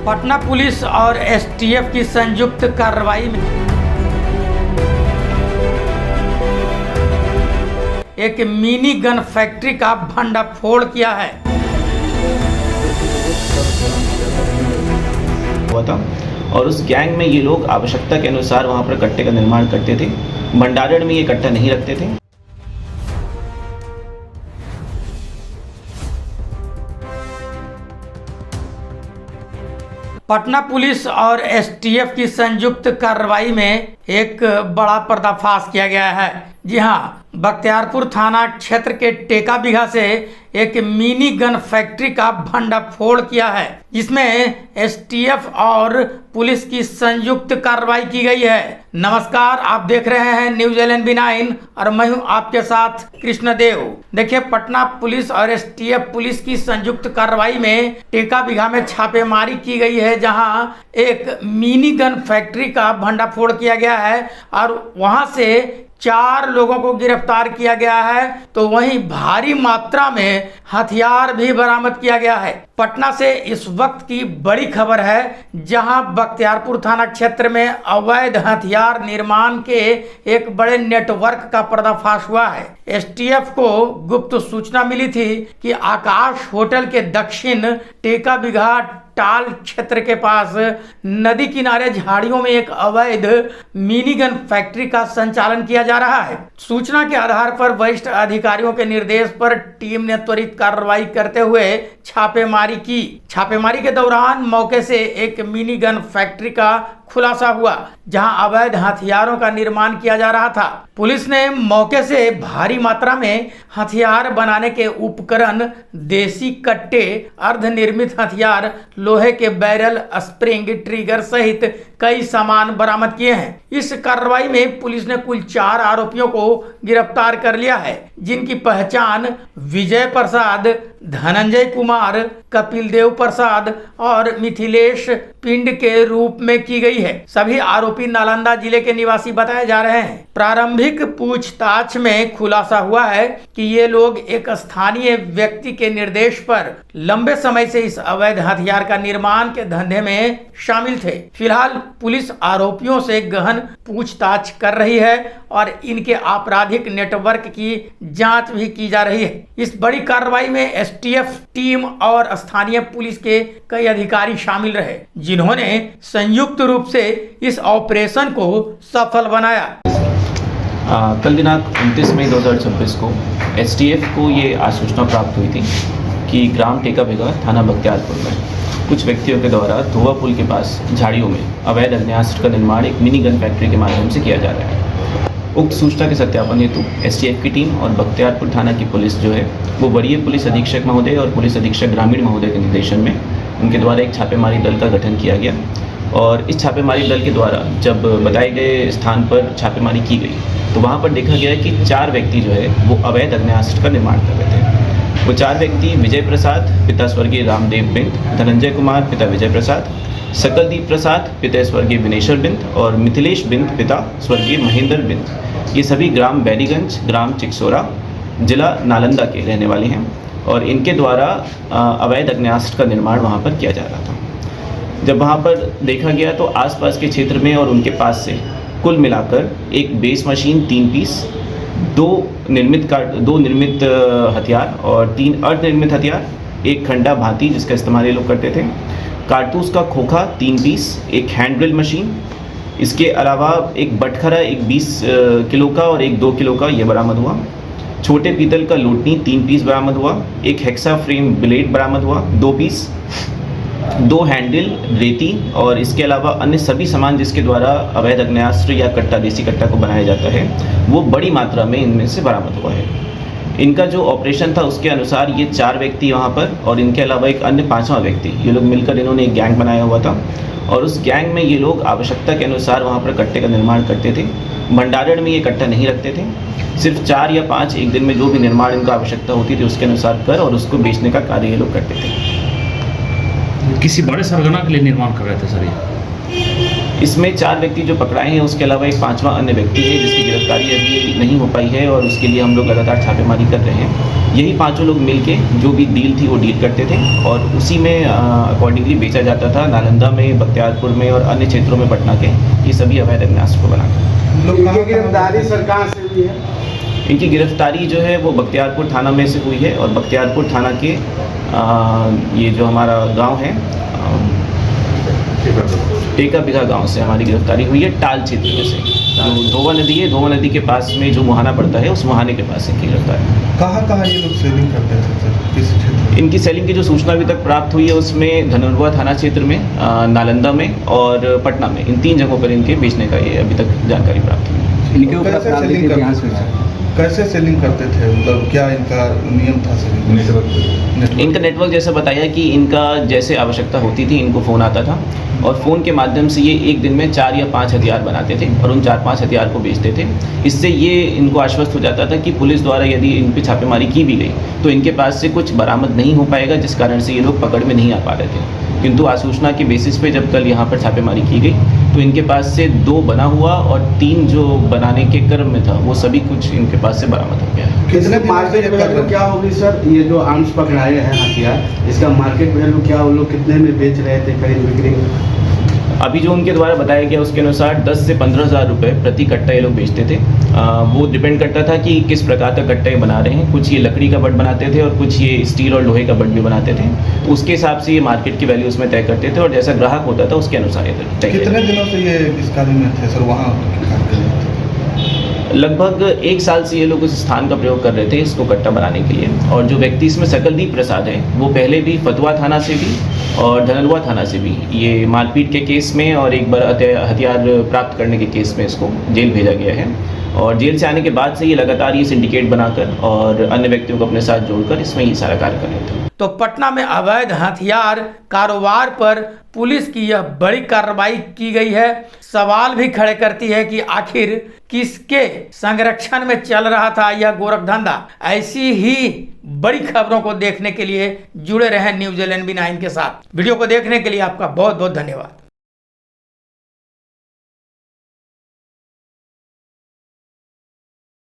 Patna police और STF की संयुक्त कार्रवाई में एक मिनी गन फैक्ट्री का भंडाफोड़ किया है। हुआ था और उस गैंग में ये लोग आवश्यकता के अनुसार वहाँ पर कट्टे का निर्माण करते थे। भंडारण में ये कट्टा नहीं रखते थे। पटना पुलिस और एसटीएफ की संयुक्त कार्रवाई में एक बड़ा पर्दाफाश किया गया है। जी हाँ, बख्तियारपुर थाना क्षेत्र के टेका बिघा से एक मिनी गन फैक्ट्री का भंडाफोड़ किया है, जिसमें एसटीएफ और पुलिस की संयुक्त कार्रवाई की गई है। नमस्कार, आप देख रहे हैं न्यूज LNB9 और मैं हूं आपके साथ कृष्णदेव। देखिए, पटना पुलिस और एसटीएफ पुलिस की संयुक्त कार्रवाई में टेका बिघा में छापेमारी की गई है, जहां एक मिनी गन फैक्ट्री का भंडाफोड़ किया गया है और वहां से 4 लोगों को गिरफ्तार किया गया है। तो वहीं भारी मात्रा में हथियार भी बरामद किया गया है। पटना से इस वक्त की बड़ी खबर है, जहां बख्तियारपुर थाना क्षेत्र में अवैध हथियार निर्माण के एक बड़े नेटवर्क का पर्दाफाश हुआ है। एसटीएफ को गुप्त सूचना मिली थी कि आकाश होटल के दक्षिण टेका बिघा टाल क्षेत्र के पास नदी किनारे झाड़ियों में एक अवैध मिनी गन फैक्ट्री का संचालन किया जा रहा है। सूचना के आधार पर वरिष्ठ अधिकारियों के निर्देश पर टीम ने त्वरित कार्रवाई करते हुए छापेमारी की। छापेमारी के दौरान मौके से एक मिनी गन फैक्ट्री का खुलासा हुआ, जहां अवैध हथियारों का निर्माण किया जा रहा था। पुलिस ने मौके से भारी मात्रा में हथियार बनाने के उपकरण, देसी कट्टे, अर्धनिर्मित हथियार, लोहे के बैरल, स्प्रिंग, ट्रिगर सहित कई सामान बरामद किए हैं। इस कार्रवाई में पुलिस ने कुल 4 आरोपियों को गिरफ्तार कर लिया है, जिनकी पहचान विजय प्रसाद, धनंजय कुमार, कपिल देव प्रसाद और मिथिलेश पिंड के रूप में की गई है। सभी आरोपी नालंदा जिले के निवासी बताए जा रहे हैं। प्रारंभिक पूछताछ में खुलासा हुआ है कि ये लोग एक स्थानीय व्यक्ति के निर्देश पर लंबे समय से इस अवैध हथियार का निर्माण के धंधे में शामिल थे। फिलहाल पुलिस आरोपियों से गहन पूछताछ कर रही है और इनके आपराधिक नेटवर्क की जांच भी की जा रही है। इस बड़ी कार्रवाई में एसटीएफ टीम और स्थानीय पुलिस के कई अधिकारी शामिल रहे, जिन्होंने संयुक्त रूप से इस ऑपरेशन को सफल बनाया। कल दिनांक 29 मई 2026 को एसटीएफ को ये आसूचना प्राप्त हुई थी कि ग्राम टेका बिघा थाना बख्तियारपुर में कुछ व्यक्तियों के द्वारा धुआ पुल के पास झाड़ियों में अवैध अग्नेयास्त्र का निर्माण एक मिनी गन फैक्ट्री के माध्यम से किया जा रहा है। उक्त सूचना के सत्यापन हेतु एसटीएफ की टीम और बख्तियारपुर थाना की पुलिस जो है वो वरीय पुलिस अधीक्षक महोदय और पुलिस अधीक्षक ग्रामीण महोदय के निर्देशन में उनके द्वारा एक छापेमारी दल का गठन किया गया। और इस छापेमारी दल के द्वारा जब बताए गए स्थान पर छापेमारी की गई तो वहाँ पर देखा गया कि 4 व्यक्ति जो है वो अवैध अग्नेयास्त्र का निर्माण कर रहे थे। वो 4 व्यक्ति विजय प्रसाद पिता स्वर्गीय रामदेव बिंद, धनंजय कुमार पिता विजय प्रसाद, सकलदीप प्रसाद पिता स्वर्गीय विनेश्वर बिंद और मिथिलेश बिंद पिता स्वर्गीय महेंद्र बिंद, ये सभी ग्राम बैरीगंज, ग्राम चिकसोरा, जिला नालंदा के रहने वाले हैं और इनके द्वारा अवैध अग्नेयास्त्र का निर्माण वहाँ पर किया जा रहा था। जब वहाँ पर देखा गया तो आसपास के क्षेत्र में और उनके पास से कुल मिलाकर एक बेस मशीन 3 पीस, 2 निर्मित हथियार और 3 अर्धनिर्मित हथियार, एक खंडा भाती जिसका इस्तेमाल ये लोग करते थे, कारतूस का खोखा 3 पीस, एक हैंड ड्रिल मशीन, इसके अलावा एक बटखरा एक 20 किलो का और एक 2 किलो का ये बरामद हुआ। छोटे पीतल का लोटनी 3 पीस बरामद हुआ। एक हेक्सा फ्रेम ब्लेड बरामद हुआ 2 पीस, 2 हैंडल, रेती और इसके अलावा अन्य सभी सामान जिसके द्वारा अवैध अग्नेयास्त्र या कट्टा, देसी कट्टा को बनाया जाता है, वो बड़ी मात्रा में इनमें से बरामद हुआ है। इनका जो ऑपरेशन था उसके अनुसार ये 4 व्यक्ति वहाँ पर और इनके अलावा एक अन्य 5वां व्यक्ति, ये लोग मिलकर इन्होंने एक गैंग बनाया हुआ था और उस गैंग में ये लोग आवश्यकता के अनुसार वहाँ पर कट्टे का निर्माण करते थे। भंडारण में ये कट्टा नहीं रखते थे। सिर्फ 4 या 5 एक दिन में जो भी निर्माण इनका आवश्यकता होती थी उसके अनुसार कर और उसको बेचने का कार्य ये लोग करते थे। किसी बड़े सरगना के लिए निर्माण कर रहे थे सर ये? इसमें 4 व्यक्ति जो पकड़ाए हैं, उसके अलावा एक 5वां अन्य व्यक्ति है जिसकी गिरफ्तारी अभी नहीं हो पाई है और उसके लिए हम लोग लगातार छापेमारी कर रहे हैं। यही पांचों लोग मिलके जो भी डील थी वो डील करते थे और उसी में अकॉर्डिंगली बेचा जाता था। नालंदा में, बख्तियारपुर में और अन्य क्षेत्रों में पटना के ये सभी अवैध अग्नास्त्र को बनाकर। लोग की गिरफ्तारी सरकार से हुई है। इनकी गिरफ्तारी जो है वो बख्तियारपुर थाना में से हुई है और बख्तियारपुर थाना के ये जो हमारा गांव है टेका बिघा गांव से हमारी गिरफ्तारी हुई है। टाल क्षेत्र में से जो धोवा नदी है, धोवा नदी के पास में जो मुहाना पड़ता है उस मुहाने के पास इनकी गिरफ्तारी। कहाँ ये लोग सेलिंग करते थे सर, किस क्षेत्र? इनकी सेलिंग की जो सूचना अभी तक प्राप्त हुई है उसमें धनरुआ थाना क्षेत्र में, नालंदा में और पटना में, इन 3 जगहों पर इनके बेचने का ये अभी तक जानकारी प्राप्त हुई है। इनके ऊपर कैसे सेलिंग करते थे, मतलब क्या इनका नियम था सेलिंग? इनका नेटवर्क जैसा बताया कि इनका जैसे आवश्यकता होती थी इनको फ़ोन आता था और फ़ोन के माध्यम से ये एक दिन में 4 या 5 हथियार बनाते थे और उन 4-5 हथियार को बेचते थे। इससे ये इनको आश्वस्त हो जाता था कि पुलिस द्वारा यदि इन पर छापेमारी की भी गई तो इनके पास से कुछ बरामद नहीं हो पाएगा, जिस कारण से ये लोग पकड़ में नहीं आ पा रहे थे। किंतु आसूचना के बेसिस पे जब कल यहाँ पर छापेमारी की गई तो इनके पास से 2 बना हुआ और 3 जो बनाने के क्रम में था वो सभी कुछ इनके पास से बरामद हो गया है। कितने मार्केट वैल्यू क्या होगी सर, ये जो आर्म्स पकड़ाए हैं हथियार, इसका मार्केट वैल्यू क्या, वो लोग कितने में बेच रहे थे खरीद बिक्री? अभी जो उनके द्वारा बताया गया उसके अनुसार 10 से 15 हज़ार रुपये प्रति कट्टा ये लोग बेचते थे। वो डिपेंड करता था कि किस प्रकार का कट्टा ये बना रहे हैं। कुछ ये लकड़ी का बट बनाते थे और कुछ ये स्टील और लोहे का बट भी बनाते थे। तो उसके हिसाब से ये मार्केट की वैल्यू उसमें तय करते थे और जैसा ग्राहक होता था उसके अनुसार ये तय। कितने दिनों से ये इस कार्य में थे सर, वहाँ लगभग 1 साल से ये लोग उस स्थान का प्रयोग कर रहे थे इसको कट्टा बनाने के लिए। और जो व्यक्ति इसमें सकलदीप प्रसाद है वो पहले भी फतवा थाना से भी और धनरुआ थाना से भी ये मारपीट के केस में और एक बार हथियार प्राप्त करने के केस में इसको जेल भेजा गया है। और जेल से आने के बाद से ये लगातार ये सिंडिकेट बनाकर और अन्य व्यक्तियों को अपने साथ जोड़कर इसमें ये सारा कार्य कर रहे थे। तो पटना में अवैध हथियार कारोबार पर पुलिस की यह बड़ी कार्रवाई की गई है। सवाल भी खड़े करती है कि आखिर किसके संरक्षण में चल रहा था यह गोरख धंधा। ऐसी ही बड़ी खबरों को देखने के लिए जुड़े रहें न्यूज़ LNB 9 के साथ। वीडियो को देखने के लिए आपका बहुत बहुत धन्यवाद।